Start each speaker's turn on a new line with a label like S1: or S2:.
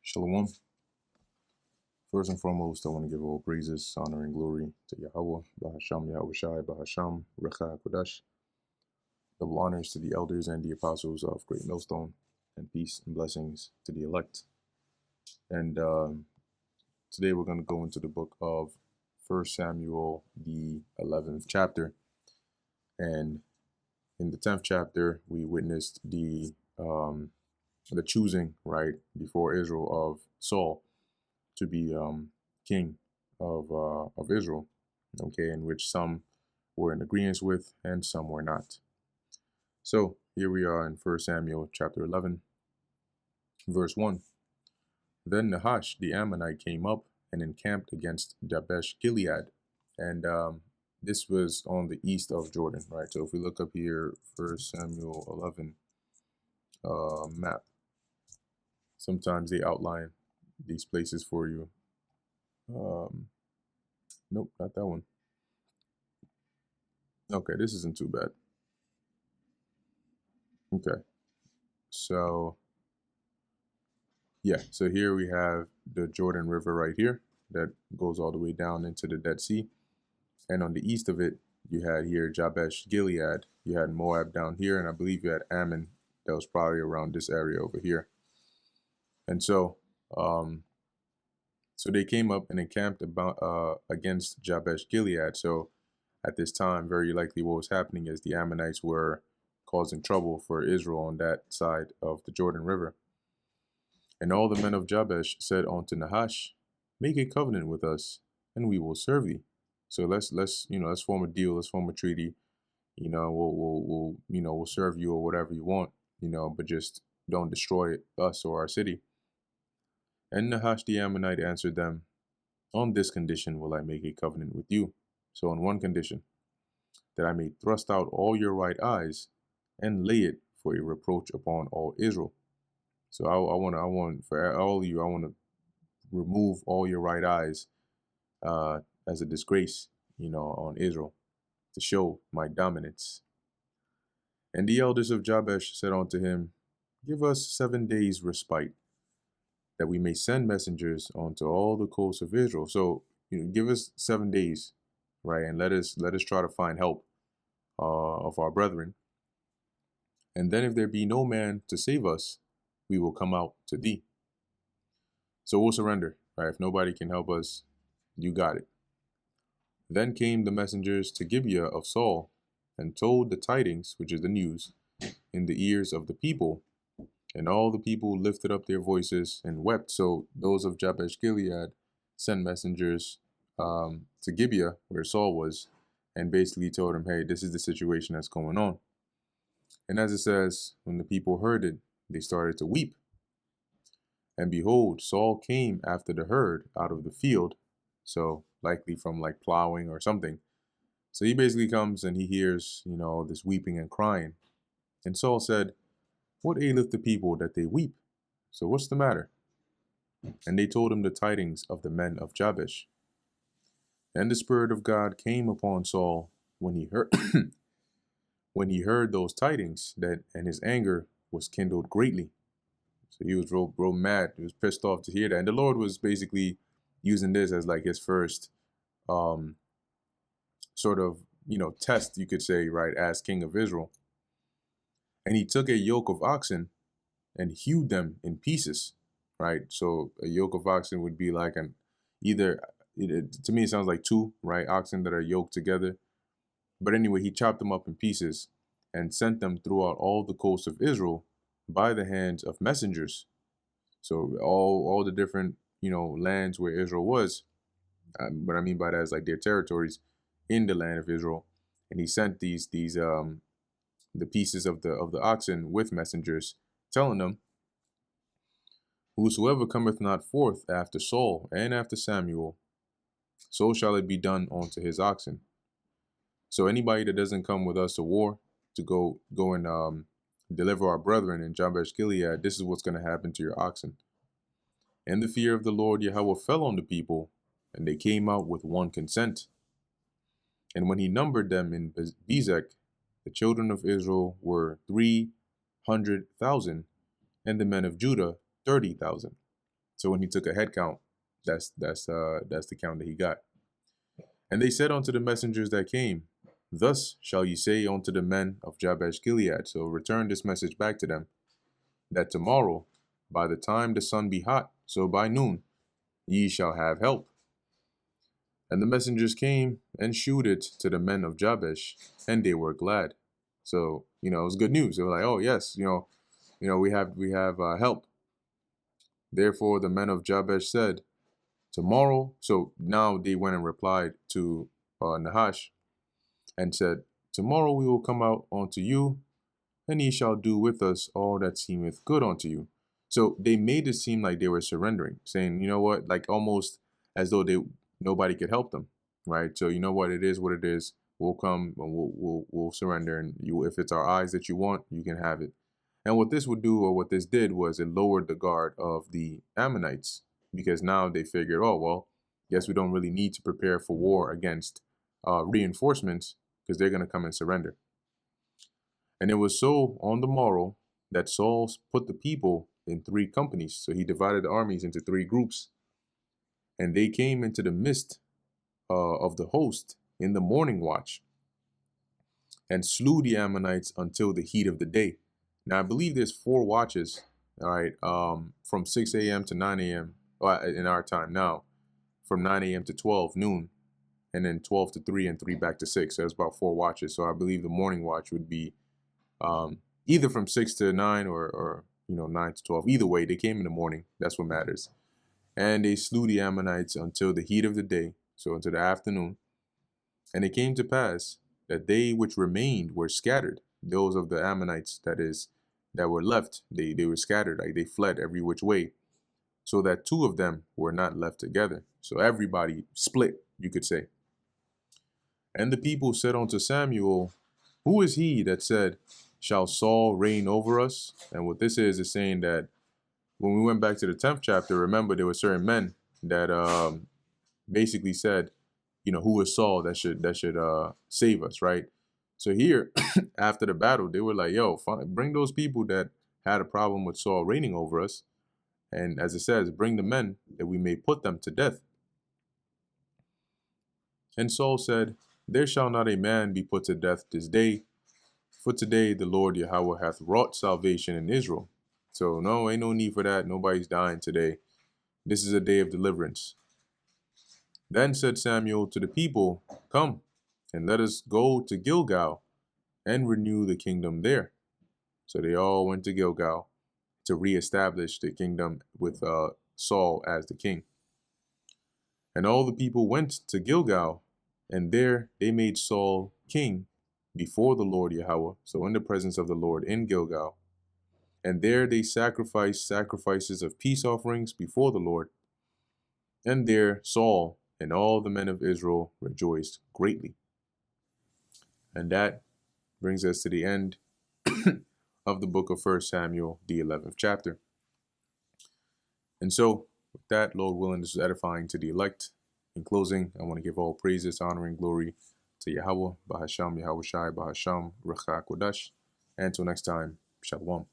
S1: Shalom. First and foremost, I want to give all praises, honor, and glory to Yahweh, Bahasham Yahweh Shai, Bahasham, Recha Kodash. Double honors to the elders and the apostles of Great Millstone, and peace and blessings to the elect. And today we're going to go into the book of 1 Samuel, the 11th chapter. And in the 10th chapter, we witnessed the choosing, right, before Israel of Saul to be king of Israel, okay, in which some were in agreement with and some were not. So here we are in 1 Samuel chapter 11, verse 1. Then Nahash the Ammonite came up and encamped against Jabesh Gilead, and this was on the east of Jordan, right? So if we look up here, 1 Samuel 11 map, sometimes they outline these places for you. Nope, not that one. Okay, this isn't too bad. Okay, so yeah, so here we have the Jordan River right here that goes all the way down into the Dead Sea. And on the east of it, you had here Jabesh Gilead. You had Moab down here, and I believe you had Ammon that was probably around this area over here. And so they came up and encamped against Jabesh Gilead. So at this time, very likely what was happening is the Ammonites were causing trouble for Israel on that side of the Jordan River. And all the men of Jabesh said unto Nahash, make a covenant with us, and we will serve thee. So let's form a deal, let's form a treaty. We'll serve you or whatever you want, but just don't destroy us or our city. And Nahash the Ammonite answered them, on this condition will I make a covenant with you. So on one condition, that I may thrust out all your right eyes and lay it for a reproach upon all Israel. So I want for all of you, I want to remove all your right eyes as a disgrace, on Israel, to show my dominance. And the elders of Jabesh said unto him, give us 7 days respite, that we may send messengers unto all the coasts of Israel. So, give us 7 days, right, and let us try to find help of our brethren. And then if there be no man to save us, we will come out to thee. So we'll surrender, right? If nobody can help us, you got it. Then came the messengers to Gibeah of Saul, and told the tidings, which is the news, in the ears of the people. And all the people lifted up their voices and wept. So those of Jabesh Gilead sent messengers to Gibeah, where Saul was, and basically told him, hey, this is the situation that's going on. And as it says, when the people heard it, they started to weep. And behold, Saul came after the herd out of the field, so likely from like plowing or something. So he basically comes and he hears, this weeping and crying. And Saul said, what aileth the people that they weep? So what's the matter? And they told him the tidings of the men of Jabesh. And the Spirit of God came upon Saul when he heard when he heard those tidings, and his anger was kindled greatly. So he was real mad. He was pissed off to hear that. And the Lord was basically using this as like his first sort of, test, you could say, right, as king of Israel. And he took a yoke of oxen and hewed them in pieces, right? So a yoke of oxen would be like to me, it sounds like two, right, oxen that are yoked together. But anyway, he chopped them up in pieces and sent them throughout all the coasts of Israel by the hands of messengers. So all the different, lands where Israel was, what I mean by that is like their territories in the land of Israel. And he sent the pieces of the oxen with messengers, telling them, whosoever cometh not forth after Saul and after Samuel, so shall it be done unto his oxen. So anybody that doesn't come with us to war to go and deliver our brethren in Jabesh Gilead, this is what's going to happen to your oxen. And the fear of the Lord Yahweh fell on the people, and they came out with one consent. And when he numbered them in Bezek, the children of Israel were 300,000, and the men of Judah 30,000. So when he took a head count, that's the count that he got. And they said unto the messengers that came, Thus shall ye say unto the men of Jabesh Gilead. So return this message back to them, that tomorrow, by the time the sun be hot, so by noon, ye shall have help. And the messengers came and shewed it to the men of Jabesh, and they were glad. So, it was good news. They were like, oh yes, we have help. Therefore the men of Jabesh said, tomorrow. So now they went and replied to Nahash and said, tomorrow we will come out unto you, and ye shall do with us all that seemeth good unto you. So they made it seem like they were surrendering, saying, you know what, like almost as though nobody could help them, right? So you know what, it is what it is. We'll come and we'll surrender, and if it's our eyes that you want, you can have it. And what this would do, or what this did, was it lowered the guard of the Ammonites, because now they figured, oh well, guess we don't really need to prepare for war against reinforcements, because they're going to come and surrender. And it was so on the morrow that Saul put the people in 3 companies. So he divided the armies into 3 groups. And they came into the midst of the host in the morning watch and slew the Ammonites until the heat of the day. Now, I believe there's 4 watches, all right, from 6 a.m. to 9 a.m. In our time now, from 9 a.m. to 12 noon, and then 12 to 3 and 3 back to 6. So that's about 4 watches. So I believe the morning watch would be either from 6 to 9 or 9 to 12. Either way, they came in the morning. That's what matters. And they slew the Ammonites until the heat of the day, so until the afternoon. And it came to pass that they which remained were scattered. Those of the Ammonites, that were left, they were scattered, like they fled every which way, so that 2 of them were not left together. So everybody split, you could say. And the people said unto Samuel, who is he that said, shall Saul reign over us? And what this is saying that when we went back to the 10th chapter, remember there were certain men that basically said, who is Saul that should save us, right? So here, after the battle, they were like, yo, bring those people that had a problem with Saul reigning over us. And as it says, bring the men that we may put them to death. And Saul said, there shall not a man be put to death this day, for today the Lord Yahweh hath wrought salvation in Israel. So no, ain't no need for that. Nobody's dying today. This is a day of deliverance. Then said Samuel to the people, come, and let us go to Gilgal and renew the kingdom there. So they all went to Gilgal to reestablish the kingdom with Saul as the king. And all the people went to Gilgal, and there they made Saul king before the Lord Yahweh, so in the presence of the Lord in Gilgal. And there they sacrificed sacrifices of peace offerings before the Lord. And there Saul and all the men of Israel rejoiced greatly. And that brings us to the end of the book of 1 Samuel, the 11th chapter. And so, with that, Lord willing, this is edifying to the elect. In closing, I want to give all praises, honor, and glory to Yahweh, Bahasham, Yahweh Shai, Bahasham, Ruach HaKodesh. And until next time, Shalom.